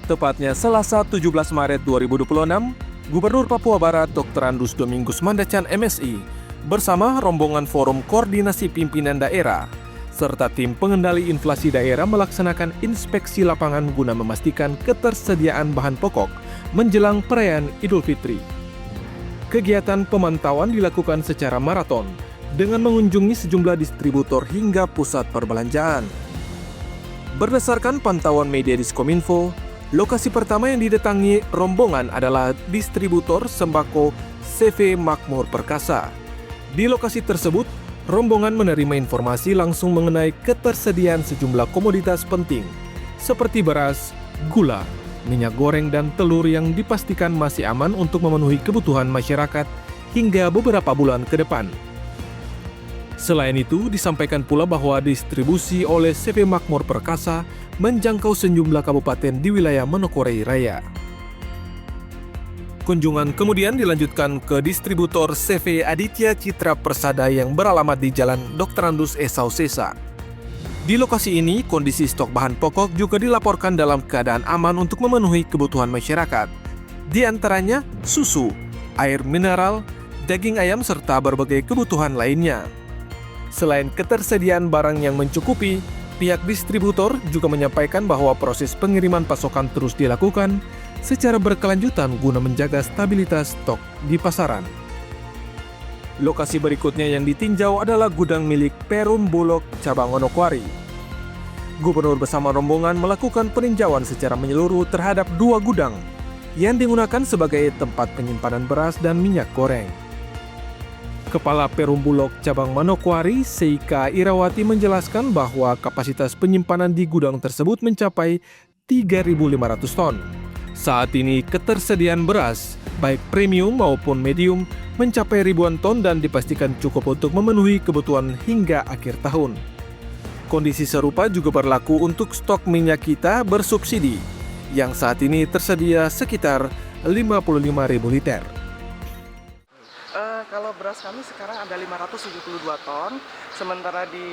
Tepatnya Selasa 17 Maret 2026, Gubernur Papua Barat Dr. Andus Domingus Mandacan MSI bersama rombongan Forum Koordinasi Pimpinan Daerah serta tim pengendali inflasi daerah melaksanakan inspeksi lapangan guna memastikan ketersediaan bahan pokok menjelang perayaan Idul Fitri. Kegiatan pemantauan dilakukan secara maraton dengan mengunjungi sejumlah distributor hingga pusat perbelanjaan. Berdasarkan pantauan media Diskominfo, lokasi pertama yang didatangi rombongan adalah distributor sembako CV Makmur Perkasa. Di lokasi tersebut, rombongan menerima informasi langsung mengenai ketersediaan sejumlah komoditas penting seperti beras, gula, minyak goreng, dan telur yang dipastikan masih aman untuk memenuhi kebutuhan masyarakat hingga beberapa bulan ke depan. Selain itu, disampaikan pula bahwa distribusi oleh CV Makmur Perkasa menjangkau sejumlah kabupaten di wilayah Manokwari Raya. Kunjungan kemudian dilanjutkan ke distributor CV Aditya Citra Persada yang beralamat di Jalan Dr. Andus Esau Sesa. Di lokasi ini, kondisi stok bahan pokok juga dilaporkan dalam keadaan aman untuk memenuhi kebutuhan masyarakat. Di antaranya susu, air mineral, daging ayam, serta berbagai kebutuhan lainnya. Selain ketersediaan barang yang mencukupi, pihak distributor juga menyampaikan bahwa proses pengiriman pasokan terus dilakukan secara berkelanjutan guna menjaga stabilitas stok di pasaran. Lokasi berikutnya yang ditinjau adalah gudang milik Perum Bulog Cabang Manokwari. Gubernur bersama rombongan melakukan peninjauan secara menyeluruh terhadap 2 gudang yang digunakan sebagai tempat penyimpanan beras dan minyak goreng. Kepala Perum Bulog Cabang Manokwari, Seika Irawati, menjelaskan bahwa kapasitas penyimpanan di gudang tersebut mencapai 3.500 ton. Saat ini ketersediaan beras, baik premium maupun medium, mencapai ribuan ton dan dipastikan cukup untuk memenuhi kebutuhan hingga akhir tahun. Kondisi serupa juga berlaku untuk stok minyak kita bersubsidi, yang saat ini tersedia sekitar 55.000 liter. Kalau beras kami sekarang ada 572 ton, sementara di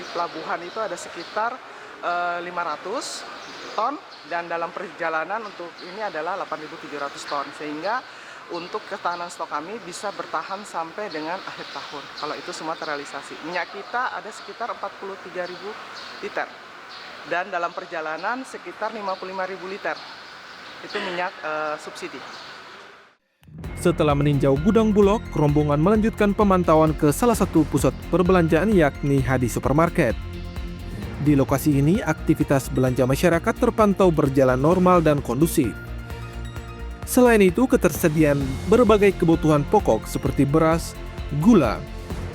pelabuhan itu ada sekitar 500 ton, dan dalam perjalanan untuk ini adalah 8.700 ton, sehingga untuk ketahanan stok kami bisa bertahan sampai dengan akhir tahun. Kalau itu semua terrealisasi. Minyak kita ada sekitar 43.000 liter, dan dalam perjalanan sekitar 55.000 liter. Itu minyak subsidi. Setelah meninjau gudang Bulog, rombongan melanjutkan pemantauan ke salah satu pusat perbelanjaan yakni Hadi Supermarket. Di lokasi ini, aktivitas belanja masyarakat terpantau berjalan normal dan kondusif. Selain itu, ketersediaan berbagai kebutuhan pokok seperti beras, gula,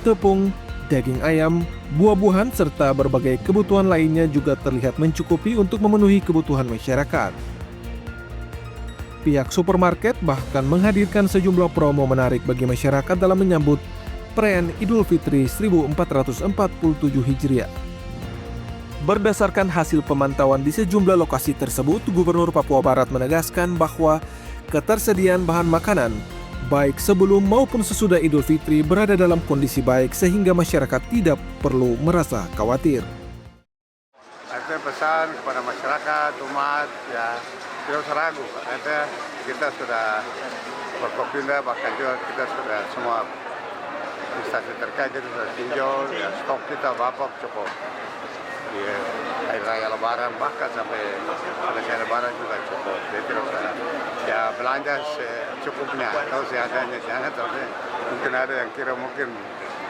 tepung, daging ayam, buah-buahan, serta berbagai kebutuhan lainnya juga terlihat mencukupi untuk memenuhi kebutuhan masyarakat. Pihak supermarket bahkan menghadirkan sejumlah promo menarik bagi masyarakat dalam menyambut perayaan Idul Fitri 1447 Hijriah. Berdasarkan hasil pemantauan di sejumlah lokasi tersebut, Gubernur Papua Barat menegaskan bahwa ketersediaan bahan makanan, baik sebelum maupun sesudah Idul Fitri, berada dalam kondisi baik sehingga masyarakat tidak perlu merasa khawatir. Saya pesan kepada masyarakat, umat, ya tidak usah ragu, karena kita sudah Forkopimda, bahkan juga kita sudah semua instansi terkait kita sudah tinjau, ya stok kita bapak cukup. Di hari raya Lebaran bahkan sampai selesai Lebaran juga cukup. Jadi tidak usah ya belanja secukupnya atau seadanya, jangan tapi mungkin ada yang kira mungkin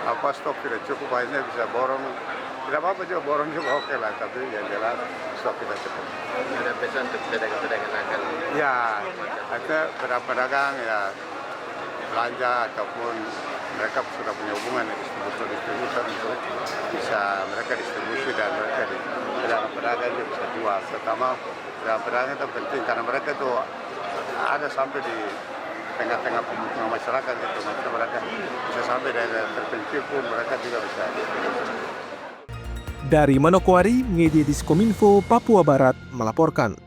apa stok tidak cukup, akhirnya bisa borong. Tidak apa-apa juga, borong juga oke lah, tapi yang jelas stok kita cukup. Ada pesan untuk pedagang-pedagang akan? Ya, ada pedagang ya belanja ataupun mereka sudah punya hubungan dengan distributor untuk bisa mereka distribusi dan mereka pedagang juga bisa jual. Terutama pedagang itu penting karena mereka itu ada sampai di tengah-tengah pemukiman masyarakat itu, mereka bisa sampai daerah terpencil pun mereka juga bisa distribusi. Dari Manokwari, media Diskominfo Papua Barat melaporkan.